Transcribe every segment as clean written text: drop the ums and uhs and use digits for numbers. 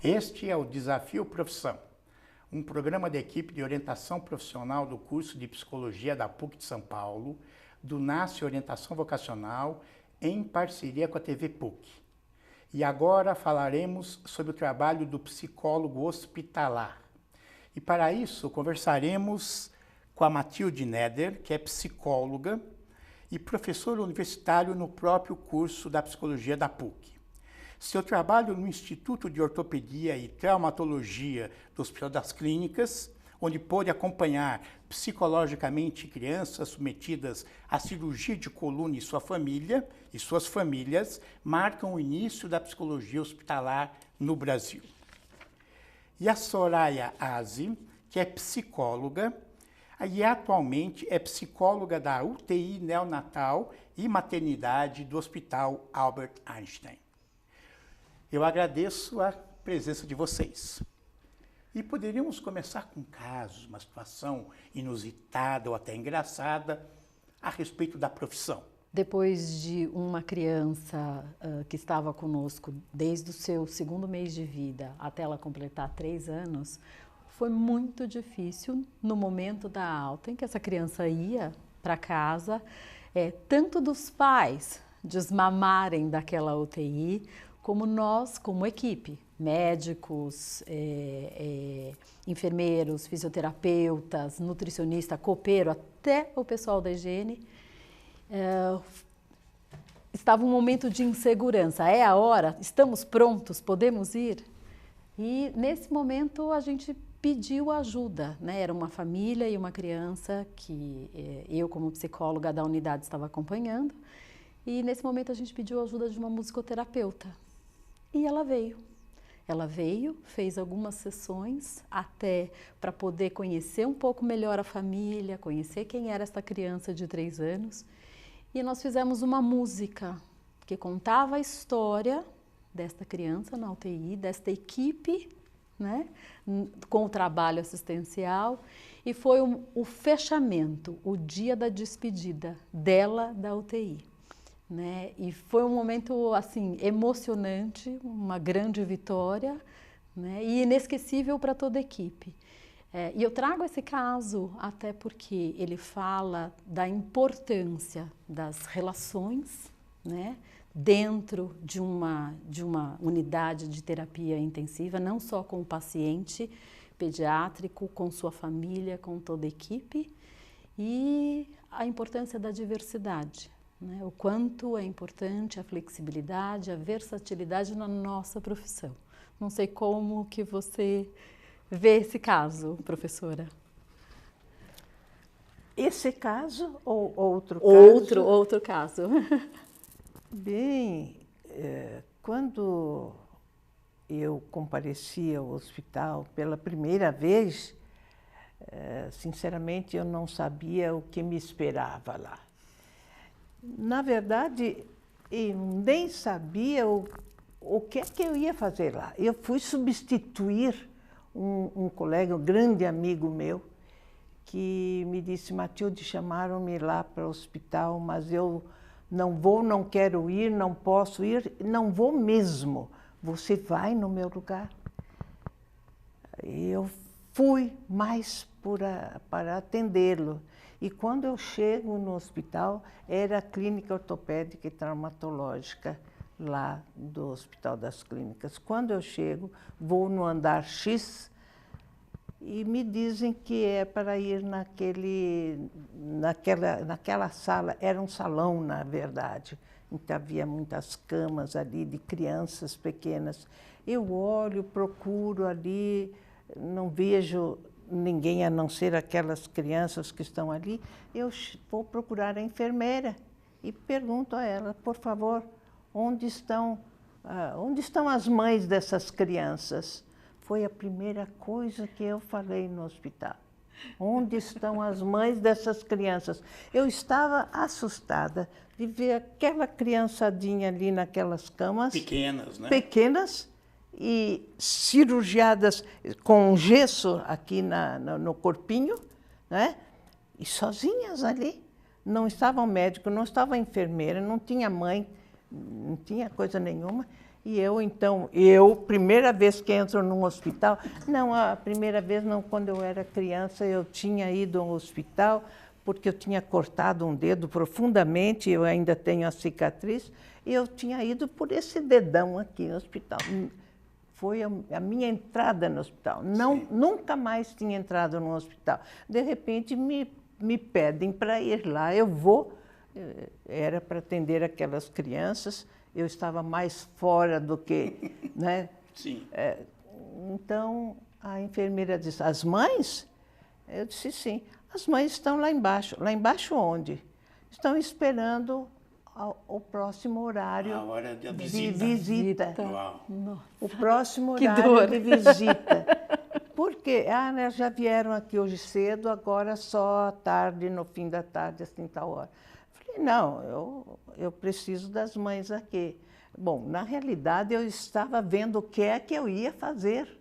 Este é o Desafio Profissão, um programa da equipe de orientação profissional do curso de Psicologia da PUC de São Paulo, do NASCE Orientação Vocacional, em parceria com a TV PUC. E agora falaremos sobre o trabalho do psicólogo hospitalar. E para isso conversaremos com a Matilde Neder, que é psicóloga e professora universitária no próprio curso da Psicologia da PUC. Seu trabalho no Instituto de Ortopedia e Traumatologia do Hospital das Clínicas, onde pôde acompanhar psicologicamente crianças submetidas à cirurgia de coluna e suas famílias, marcam o início da psicologia hospitalar no Brasil. E a Soraya Aze, que é psicóloga e atualmente é psicóloga da UTI neonatal e maternidade do Hospital Albert Einstein. Eu agradeço a presença de vocês. E poderíamos começar com casos, uma situação inusitada ou até engraçada a respeito da profissão. Depois de uma criança que estava conosco desde o seu segundo mês de vida até ela completar 3 anos, foi muito difícil no momento da alta em que essa criança ia para casa, tanto dos pais desmamarem daquela UTI, como nós, como equipe, médicos, enfermeiros, fisioterapeutas, nutricionista, copeiro, até o pessoal da higiene, estava um momento de insegurança. É a hora? Estamos prontos? Podemos ir? E nesse momento a gente pediu ajuda, né? Era uma família e uma criança que eu, como psicóloga da unidade, estava acompanhando. E nesse momento a gente pediu ajuda de uma musicoterapeuta. E ela veio. Ela veio, fez algumas sessões até para poder conhecer um pouco melhor a família, conhecer quem era essa criança de 3 anos. E nós fizemos uma música que contava a história desta criança na UTI, desta equipe, né, com o trabalho assistencial. E foi o fechamento, o dia da despedida dela da UTI. Né? E foi um momento assim emocionante, uma grande vitória, né? E inesquecível para toda a equipe. E eu trago esse caso até porque ele fala da importância das relações, né? Dentro de uma unidade de terapia intensiva, não só com o paciente pediátrico, com sua família, com toda a equipe, e a importância da diversidade. Né, o quanto é importante a flexibilidade, a versatilidade na nossa profissão. Não sei como que você vê esse caso, professora. Esse caso ou outro caso? Outro caso. Bem, quando eu compareci ao hospital pela primeira vez, sinceramente eu não sabia o que me esperava lá. Na verdade, eu nem sabia o que é que eu ia fazer lá. Eu fui substituir um colega, um grande amigo meu, que me disse: Matilde, chamaram-me lá para o hospital, mas eu não vou, não quero ir, não posso ir, não vou mesmo. Você vai no meu lugar? Eu fui mais para atendê-lo. E quando eu chego no hospital, era a clínica ortopédica e traumatológica lá do Hospital das Clínicas. Quando eu chego, vou no andar X e me dizem que é para ir naquela sala. Era um salão, na verdade, em que havia muitas camas ali de crianças pequenas. Eu olho, procuro ali, não vejo ninguém a não ser aquelas crianças que estão ali. Eu vou procurar a enfermeira e pergunto a ela: por favor, onde estão as mães dessas crianças? Foi a primeira coisa que eu falei no hospital. Onde estão as mães dessas crianças? Eu estava assustada de ver aquela criançadinha ali naquelas camas. Pequenas, né? Pequenas, e cirurgiadas com gesso aqui no corpinho, né? E sozinhas ali. Não estava o médico, não estava a enfermeira, não tinha mãe, não tinha coisa nenhuma. E então, primeira vez que entro num hospital, não, a primeira vez não, quando eu era criança, eu tinha ido ao hospital, porque eu tinha cortado um dedo profundamente, eu ainda tenho a cicatriz, e eu tinha ido por esse dedão aqui no hospital. Foi a minha entrada no hospital. Não, nunca mais tinha entrado no hospital. De repente, me pedem para ir lá. Eu vou, era para atender aquelas crianças, eu estava mais fora do que, né? Sim. Então, a enfermeira disse, as mães? Eu disse, sim. As mães estão lá embaixo. Lá embaixo onde? Estão esperando o próximo horário A hora de de visita. Uau. O próximo Que horário dor. de visita. Porque né, já vieram aqui hoje cedo, agora só à tarde, no fim da tarde, assim, tal hora. Falei, não, eu preciso das mães aqui. Bom, na realidade, eu estava vendo o que é que eu ia fazer,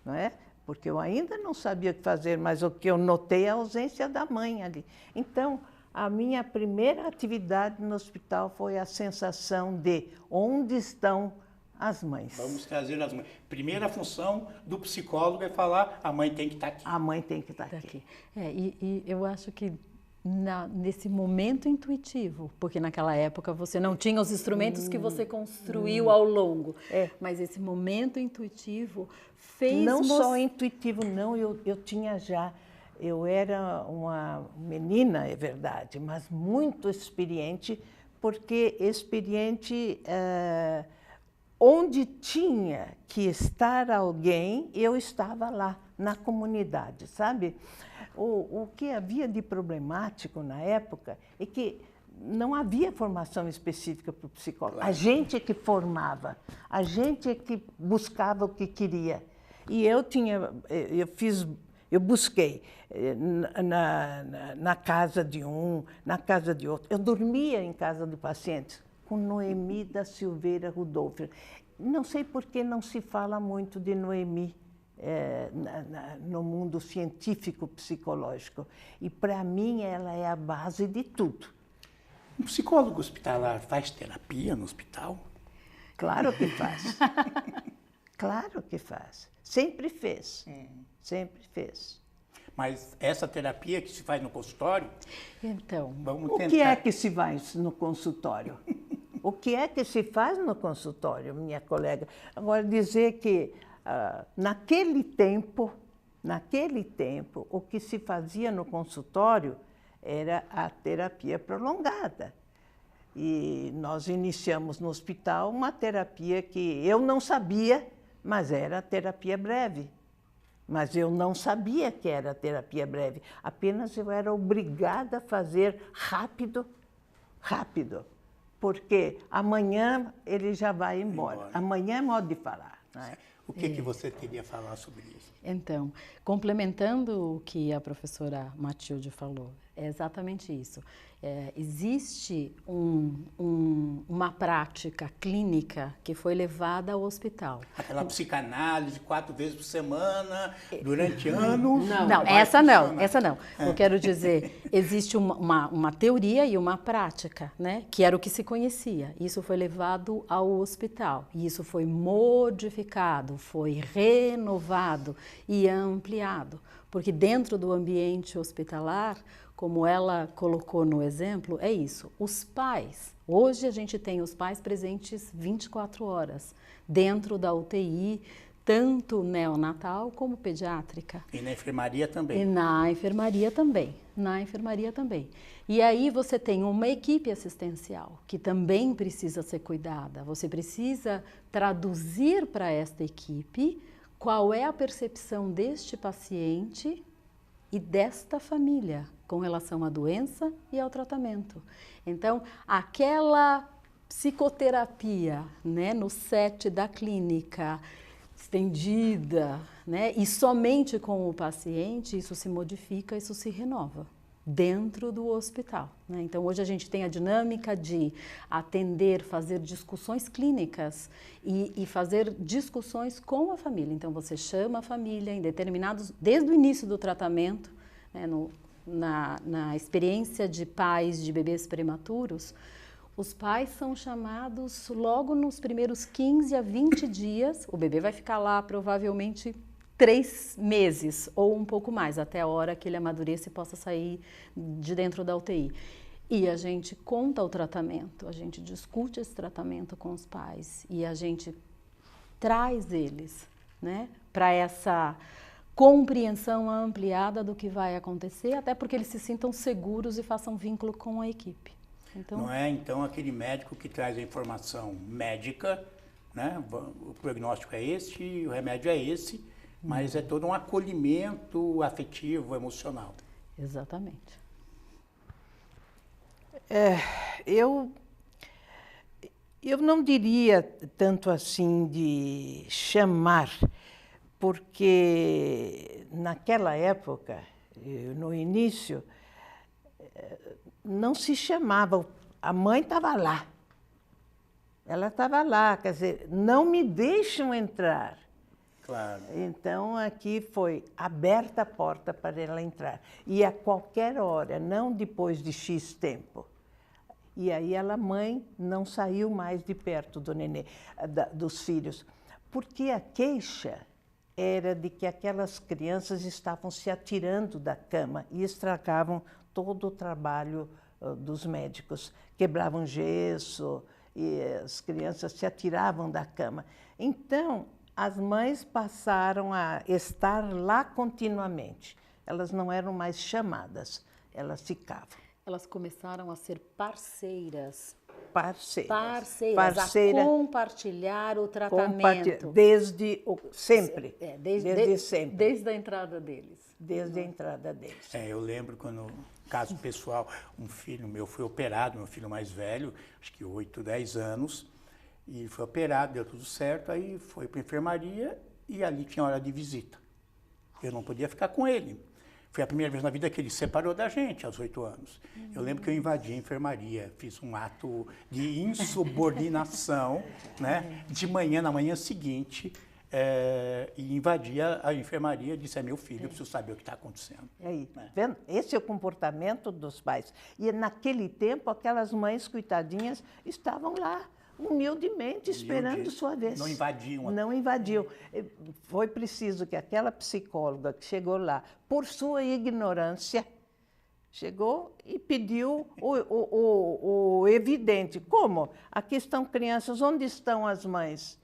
não é? Porque eu ainda não sabia o que fazer, mas o que eu notei é a ausência da mãe ali. Então, a minha primeira atividade no hospital foi a sensação de onde estão as mães. Vamos trazer as mães. Primeira função do psicólogo é falar, a mãe tem que estar aqui. A mãe tem que estar aqui. Daqui. E eu acho que nesse momento intuitivo, porque naquela época você não tinha os instrumentos que você construiu ao longo, mas esse momento intuitivo fez... Não só intuitivo, não, eu tinha já... Eu era uma menina, é verdade, mas muito experiente, porque experiente... onde tinha que estar alguém, eu estava lá, na comunidade, sabe? O que havia de problemático na época é que não havia formação específica para o psicólogo. A gente é que formava, a gente é que buscava o que queria. E eu busquei na casa de um, na casa de outro. Eu dormia em casa de pacientes com Noemi da Silveira Rudolph. Não sei por que não se fala muito de Noemi no mundo científico-psicológico. E, para mim, ela é a base de tudo. Um psicólogo hospitalar faz terapia no hospital? Claro que faz. Claro que faz. Sempre fez. Sempre fez. Mas essa terapia que se faz no consultório? Então, Vamos O tentar. que é que se faz no consultório? O que é que se faz no consultório, minha colega? Agora, dizer que naquele tempo, o que se fazia no consultório era a terapia prolongada. E nós iniciamos no hospital uma terapia que eu não sabia, mas era terapia breve. Mas eu não sabia que era terapia breve. Apenas eu era obrigada a fazer rápido, porque amanhã ele já vai embora. Amanhã é modo de falar. Né? O que você teria a falar sobre isso? Então, complementando o que a professora Matilde falou, é exatamente isso. Existe uma prática clínica que foi levada ao hospital. Aquela psicanálise 4 vezes por semana, durante anos? Não, essa não. Eu quero dizer, existe uma teoria e uma prática, né? Que era o que se conhecia. Isso foi levado ao hospital. E isso foi modificado, foi renovado e ampliado. Porque dentro do ambiente hospitalar, como ela colocou no exemplo, é isso. Os pais, hoje a gente tem os pais presentes 24 horas dentro da UTI, tanto neonatal como pediátrica. E na enfermaria também. E na enfermaria também. E aí você tem uma equipe assistencial que também precisa ser cuidada. Você precisa traduzir para esta equipe qual é a percepção deste paciente e desta família com relação à doença e ao tratamento. Então, aquela psicoterapia, né, no set da clínica, estendida, né, e somente com o paciente, isso se modifica, isso se renova dentro do hospital, né? Então, hoje a gente tem a dinâmica de atender, fazer discussões clínicas e fazer discussões com a família. Então, você chama a família em determinados, desde o início do tratamento, né, na experiência de pais de bebês prematuros, Os pais são chamados logo nos primeiros 15 a 20 dias. O bebê vai ficar lá provavelmente 3 meses ou um pouco mais, até a hora que ele amadureça e possa sair de dentro da UTI. E a gente conta o tratamento, a gente discute esse tratamento com os pais e a gente traz eles, né, para essa compreensão ampliada do que vai acontecer, até porque eles se sintam seguros e façam vínculo com a equipe. Então, não é, então, aquele médico que traz a informação médica, né? O prognóstico é este, o remédio é esse, mas é todo um acolhimento afetivo, emocional. exatamente. Eu não diria tanto assim de chamar, porque naquela época, no início, não se chamava, a mãe estava lá. Ela estava lá, quer dizer, não me deixam entrar. Claro. Então, aqui foi aberta a porta para ela entrar. E a qualquer hora, não depois de X tempo. E aí a mãe não saiu mais de perto do nenê, dos filhos. Porque a queixa era de que aquelas crianças estavam se atirando da cama e estragavam todo o trabalho dos médicos. Quebravam gesso e as crianças se atiravam da cama. Então, as mães passaram a estar lá continuamente. Elas não eram mais chamadas, elas ficavam. Elas começaram a ser parceiras. Parceiras. A compartilhar o tratamento. Desde sempre. Desde sempre. Desde a entrada deles. Desde a entrada deles. Eu lembro quando, caso pessoal, um filho meu foi operado, meu filho mais velho, acho que 8, 10 anos, e foi operado, deu tudo certo, aí foi para a enfermaria e ali tinha hora de visita. Eu não podia ficar com ele. Foi a primeira vez na vida que ele se separou da gente, aos 8 anos. Eu lembro que eu invadi a enfermaria, fiz um ato de insubordinação, né? De manhã, na manhã seguinte, e invadi a enfermaria e disse, é meu filho, eu preciso saber o que está acontecendo. Aí, vendo? Esse é o comportamento dos pais. E naquele tempo, aquelas mães coitadinhas estavam lá, humildemente, esperando sua vez. Não invadiam. Não invadiam. Foi preciso que aquela psicóloga que chegou lá, por sua ignorância, chegou e pediu o evidente. Como? Aqui estão crianças, onde estão as mães?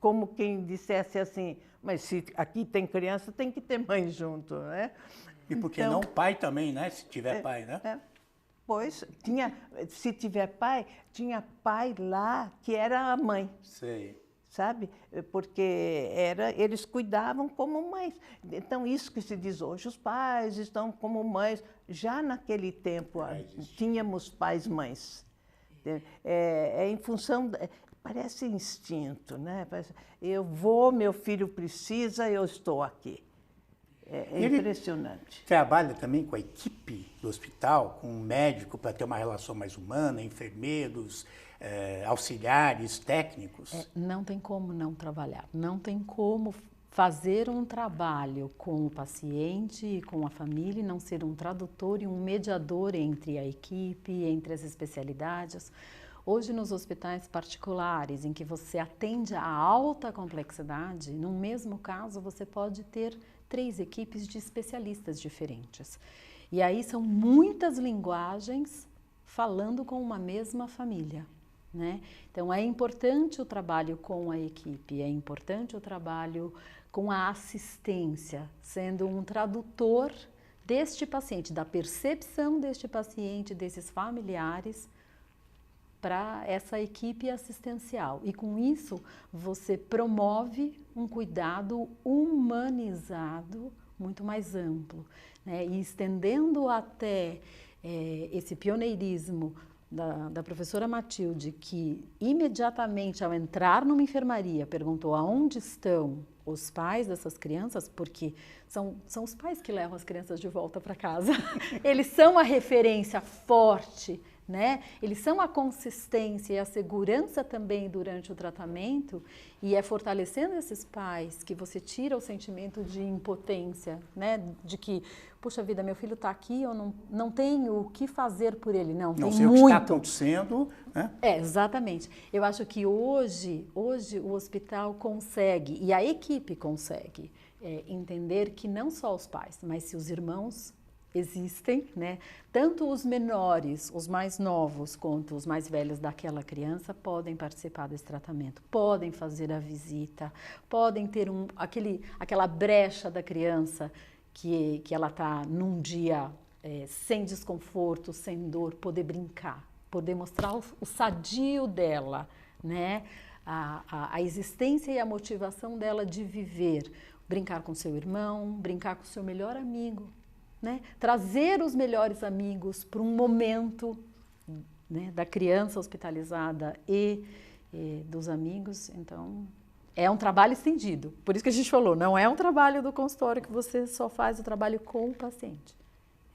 Como quem dissesse assim, mas se aqui tem criança, tem que ter mãe junto, né? E por que não pai também, né? Se tiver pai, né? Pois, se tiver pai, tinha pai lá que era a mãe. Sei. Sabe? Porque eles cuidavam como mães. Então, isso que se diz hoje, os pais estão como mães. Já naquele tempo, tínhamos pais-mães. Em função... Parece instinto, né? Eu vou, meu filho precisa, eu estou aqui. É impressionante. Trabalha também com a equipe do hospital, com o médico, para ter uma relação mais humana, enfermeiros, auxiliares, técnicos? Não tem como não trabalhar, não tem como fazer um trabalho com o paciente e com a família e não ser um tradutor e um mediador entre a equipe, entre as especialidades. Hoje, nos hospitais particulares, em que você atende a alta complexidade, no mesmo caso, você pode ter 3 equipes de especialistas diferentes. E aí são muitas linguagens falando com uma mesma família, né? Então, é importante o trabalho com a equipe, é importante o trabalho com a assistência, sendo um tradutor deste paciente, da percepção deste paciente, desses familiares, para essa equipe assistencial. E com isso, você promove um cuidado humanizado muito mais amplo, né? E estendendo até esse pioneirismo da professora Matilde, que imediatamente ao entrar numa enfermaria perguntou aonde estão os pais dessas crianças, porque são os pais que levam as crianças de volta para casa. Eles são a referência forte né? Eles são a consistência e a segurança também durante o tratamento, e é fortalecendo esses pais que você tira o sentimento de impotência, né? De que, puxa vida, meu filho está aqui, eu não tenho o que fazer por ele. Não, tem sei muito. O que está acontecendo, né? Exatamente. Eu acho que hoje o hospital consegue, e a equipe consegue, entender que não só os pais, mas se os irmãos existem, né? Tanto os menores, os mais novos, quanto os mais velhos daquela criança podem participar desse tratamento, podem fazer a visita, podem ter aquela brecha da criança que ela está num dia sem desconforto, sem dor, poder brincar, poder mostrar o sadio dela, né? A existência e a motivação dela de viver, brincar com seu irmão, brincar com seu melhor amigo, né? Trazer os melhores amigos para um momento, né, da criança hospitalizada e dos amigos. Então, é um trabalho estendido. Por isso que a gente falou, não é um trabalho do consultório que você só faz o trabalho com o paciente.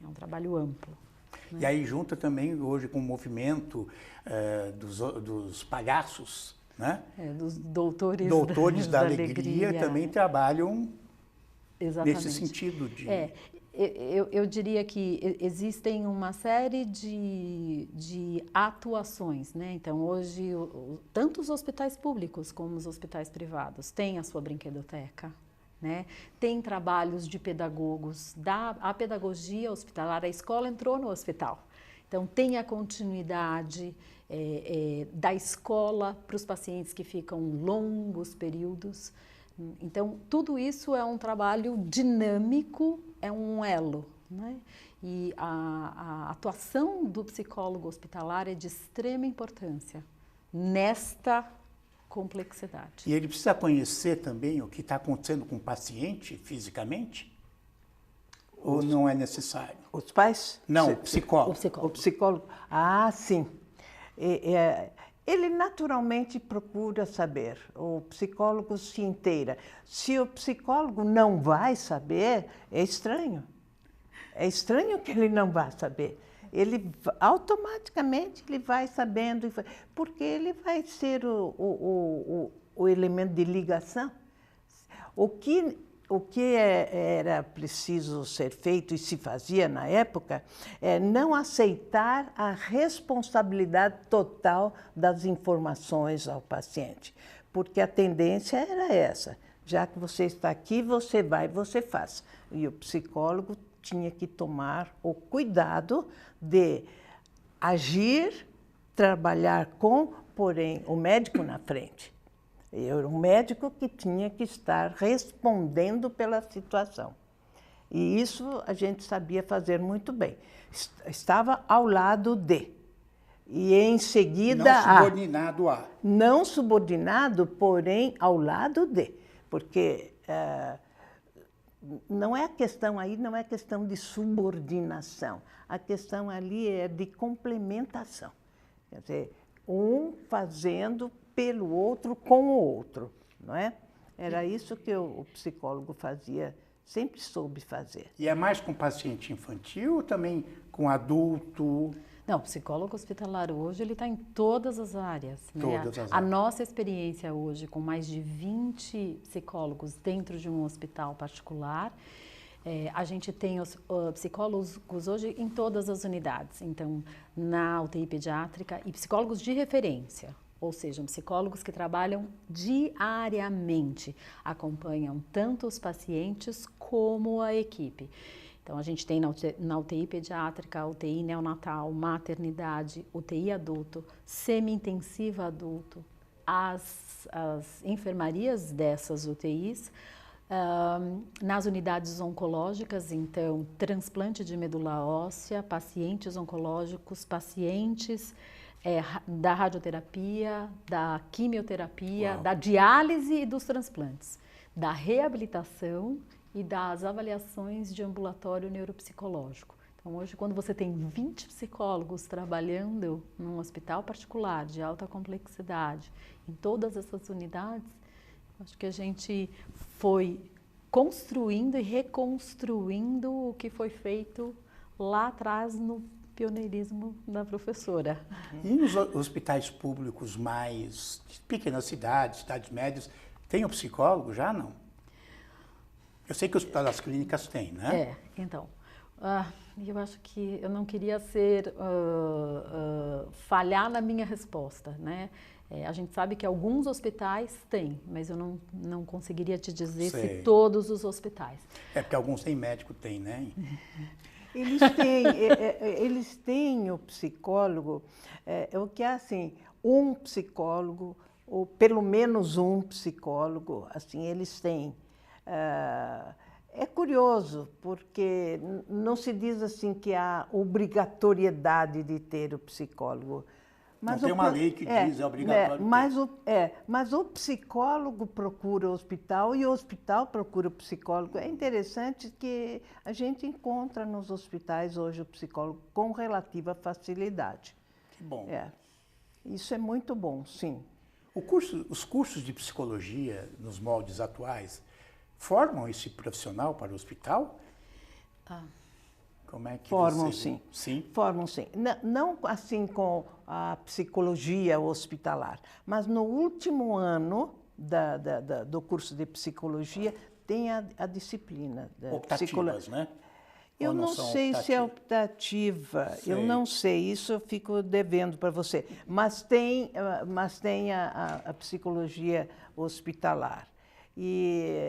É um trabalho amplo. Né? E aí junta também hoje com o movimento dos palhaços, né? Dos doutores da alegria também trabalham exatamente nesse sentido de... Eu diria que existem uma série de atuações, né? Então, hoje, tanto os hospitais públicos como os hospitais privados têm a sua brinquedoteca, né? Tem trabalhos de pedagogos, a pedagogia hospitalar, a escola entrou no hospital. Então, tem a continuidade da escola para os pacientes que ficam longos períodos. Então, tudo isso é um trabalho dinâmico, é um elo, né? E a atuação do psicólogo hospitalar é de extrema importância nesta complexidade. E ele precisa conhecer também o que está acontecendo com o paciente fisicamente? Ou não é necessário? Os pais? Não, o psicólogo. O psicólogo. Ah, sim. Ele naturalmente procura saber, o psicólogo se inteira. Se o psicólogo não vai saber, é estranho. É estranho que ele não vá saber. Ele automaticamente ele vai sabendo, porque ele vai ser o elemento de ligação. O que era preciso ser feito e se fazia na época é não aceitar a responsabilidade total das informações ao paciente, porque a tendência era essa, já que você está aqui, você vai, você faz. E o psicólogo tinha que tomar o cuidado de agir, trabalhar com, porém, o médico na frente. Eu era um médico que tinha que estar respondendo pela situação. E isso a gente sabia fazer muito bem. Estava ao lado de. E em seguida... Não subordinado a. Não subordinado, porém ao lado de. Porque não é a questão aí, não é questão de subordinação. A questão ali é de complementação. Quer dizer, um fazendo pelo outro, com o outro, não é? Era isso que o psicólogo fazia, sempre soube fazer. E é mais com paciente infantil ou também com adulto? Não, o psicólogo hospitalar hoje, ele está em todas as áreas. Todas as áreas. A nossa experiência hoje, com mais de 20 psicólogos dentro de um hospital particular, a gente tem os psicólogos hoje em todas as unidades. Então, na UTI pediátrica e psicólogos de referência. Ou seja, psicólogos que trabalham diariamente, acompanham tanto os pacientes como a equipe. Então, a gente tem na UTI pediátrica, UTI neonatal, maternidade, UTI adulto, semi-intensiva adulto, as enfermarias dessas UTIs, nas unidades oncológicas, então, transplante de medula óssea, pacientes oncológicos, pacientes da radioterapia, da quimioterapia, Uau. da diálise e dos transplantes, da reabilitação e das avaliações de ambulatório neuropsicológico. Então, hoje, quando você tem 20 psicólogos trabalhando num hospital particular de alta complexidade, em todas essas unidades, acho que a gente foi construindo e reconstruindo o que foi feito lá atrás pioneirismo da professora. E nos hospitais públicos mais de pequenas cidades, cidades médias, tem um psicólogo já, não? Eu sei que o Hospital das Clínicas tem, né? Então, eu acho que eu não queria falhar na minha resposta, né? A gente sabe que alguns hospitais têm, mas eu não conseguiria te dizer se todos os hospitais. É porque alguns têm médico, tem, né? Eles têm o psicólogo, o que é assim, um psicólogo, ou pelo menos um psicólogo, assim, eles têm. É curioso, porque não se diz assim que há obrigatoriedade de ter o psicólogo. Mas não tem uma lei que diz é obrigatório ter. Mas o psicólogo procura o hospital e o hospital procura o psicólogo. É interessante que a gente encontra nos hospitais hoje o psicólogo com relativa facilidade. Que bom. Isso é muito bom, sim. Os cursos de psicologia, nos moldes atuais, formam esse profissional para o hospital? Como é que formam, você... sim. Sim? Formam, sim. Não assim com a psicologia hospitalar, mas no último ano do curso de psicologia tem a disciplina. Optativas, né? Eu não sei se é optativa, eu não sei, isso eu fico devendo para você. Mas tem a psicologia hospitalar. E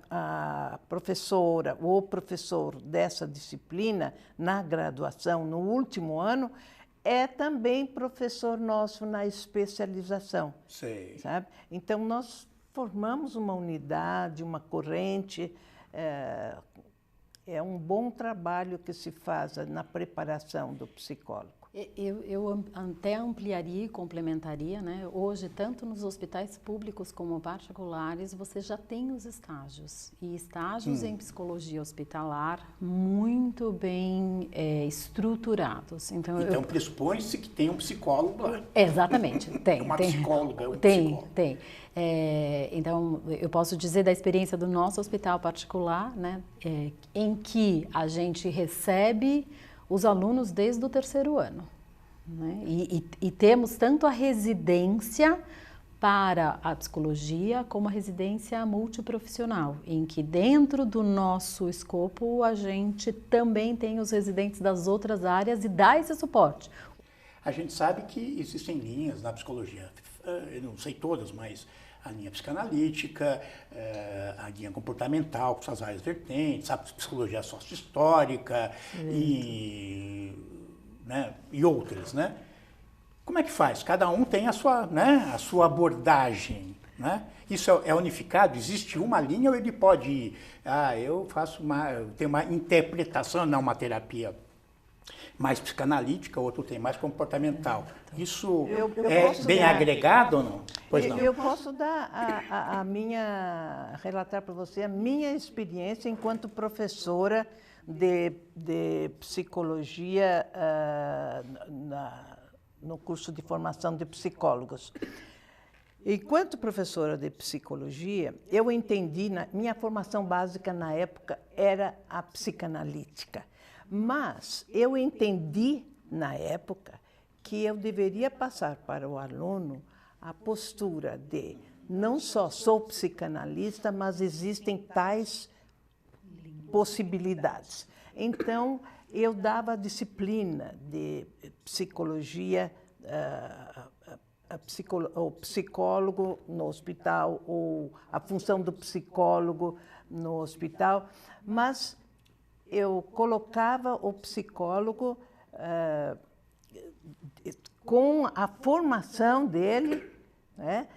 a professora ou professor dessa disciplina, na graduação, no último ano, é também professor nosso na especialização. Sei. Sabe? Então, nós formamos uma unidade, uma corrente. É um bom trabalho que se faz na preparação do psicólogo. Eu até ampliaria e complementaria, né? Hoje, tanto nos hospitais públicos como particulares, você já tem os estágios. E estágios em psicologia hospitalar muito bem estruturados. Então pressupõe-se que tem um psicólogo lá. Exatamente, tem. Uma psicóloga, um psicólogo. Tem. Então, eu posso dizer da experiência do nosso hospital particular, né? Em que a gente recebe os alunos desde o 3º ano, né? E temos tanto a residência para a psicologia como a residência multiprofissional, em que dentro do nosso escopo a gente também tem os residentes das outras áreas e dá esse suporte. A gente sabe que existem linhas na psicologia, eu não sei todas, mas a linha psicanalítica, a linha comportamental, com suas várias vertentes, a psicologia sócio-histórica e outras, né? Como é que faz? Cada um tem a sua abordagem, né? Isso é unificado? Existe uma linha ou ele pode ir? Eu tenho uma interpretação, não uma terapia mais psicanalítica, outro tem mais comportamental. Isso é bem agregado ou não? Pois não. Eu posso dar relatar para você a minha experiência enquanto professora de psicologia no curso de formação de psicólogos. Enquanto professora de psicologia, eu entendi, minha formação básica na época era a psicanalítica. Mas eu entendi, na época, que eu deveria passar para o aluno a postura de não só sou psicanalista, mas existem tais possibilidades. Então, eu dava a disciplina de psicologia, o psicólogo no hospital, ou a função do psicólogo no hospital, mas eu colocava o psicólogo com a formação dele, né,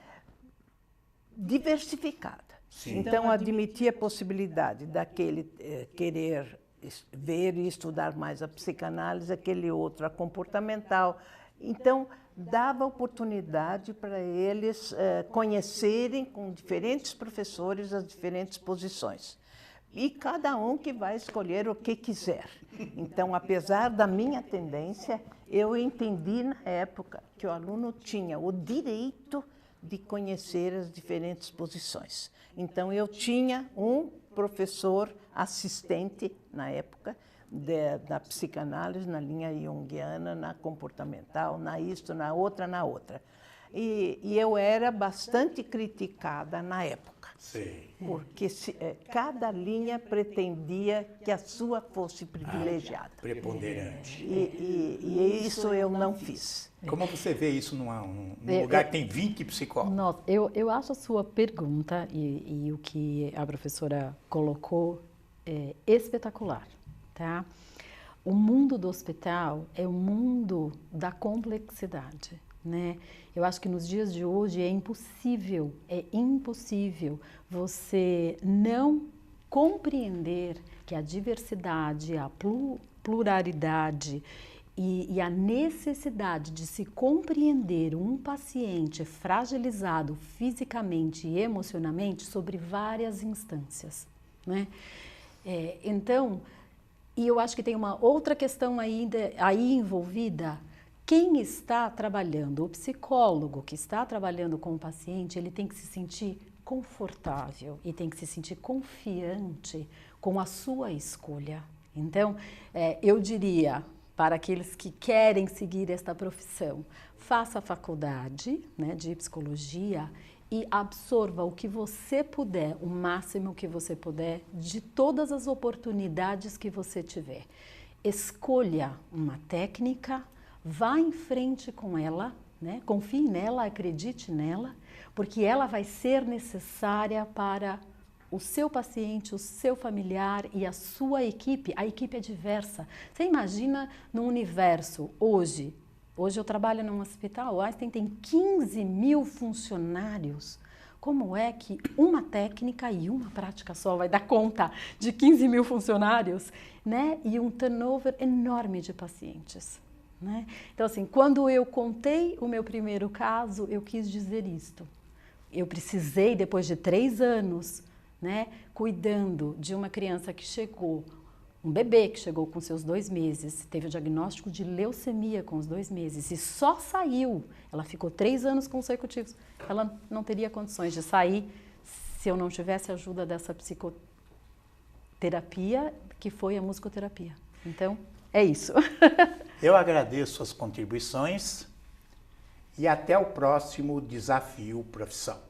diversificada. Sim. Então, admitia a possibilidade daquele querer ver e estudar mais a psicanálise, aquele outro a comportamental. Então, dava oportunidade para eles conhecerem com diferentes professores as diferentes posições. E cada um que vai escolher o que quiser. Então, apesar da minha tendência, eu entendi na época que o aluno tinha o direito de conhecer as diferentes posições. Então, eu tinha um professor assistente, na época, da psicanálise, na linha junguiana, na comportamental, na isto, na outra. E eu era bastante criticada na época. Sim. Porque cada linha pretendia que a sua fosse privilegiada. Preponderante. E isso eu não fiz. Como você vê isso num lugar que tem 20 psicólogos? Nossa, eu acho a sua pergunta e o que a professora colocou espetacular, tá? O mundo do hospital é o mundo da complexidade, né? Eu acho que nos dias de hoje é impossível você não compreender que a diversidade, a pluralidade e a necessidade de se compreender um paciente fragilizado fisicamente e emocionalmente sobre várias instâncias, né? Então, e eu acho que tem uma outra questão aí envolvida. Quem está trabalhando, o psicólogo que está trabalhando com o paciente, ele tem que se sentir confortável e tem que se sentir confiante com a sua escolha. Então, eu diria para aqueles que querem seguir esta profissão, faça a faculdade, né, de psicologia e absorva o que você puder, o máximo que você puder, de todas as oportunidades que você tiver. Escolha uma técnica, vá em frente com ela, né? Confie nela, acredite nela, porque ela vai ser necessária para o seu paciente, o seu familiar e a sua equipe. A equipe é diversa. Você imagina no universo hoje eu trabalho num hospital, o Einstein tem 15 mil funcionários. Como é que uma técnica e uma prática só vai dar conta de 15 mil funcionários, né? E um turnover enorme de pacientes, né? Então, assim, quando eu contei o meu primeiro caso, eu quis dizer isto. Eu precisei, depois de 3 anos, né, cuidando de uma criança que chegou, um bebê que chegou com seus 2 meses, teve o diagnóstico de leucemia com os 2 meses e só saiu. Ela ficou 3 anos consecutivos. Ela não teria condições de sair se eu não tivesse a ajuda dessa psicoterapia, que foi a musicoterapia. Então, é isso. Eu agradeço as contribuições e até o próximo Desafio Profissão.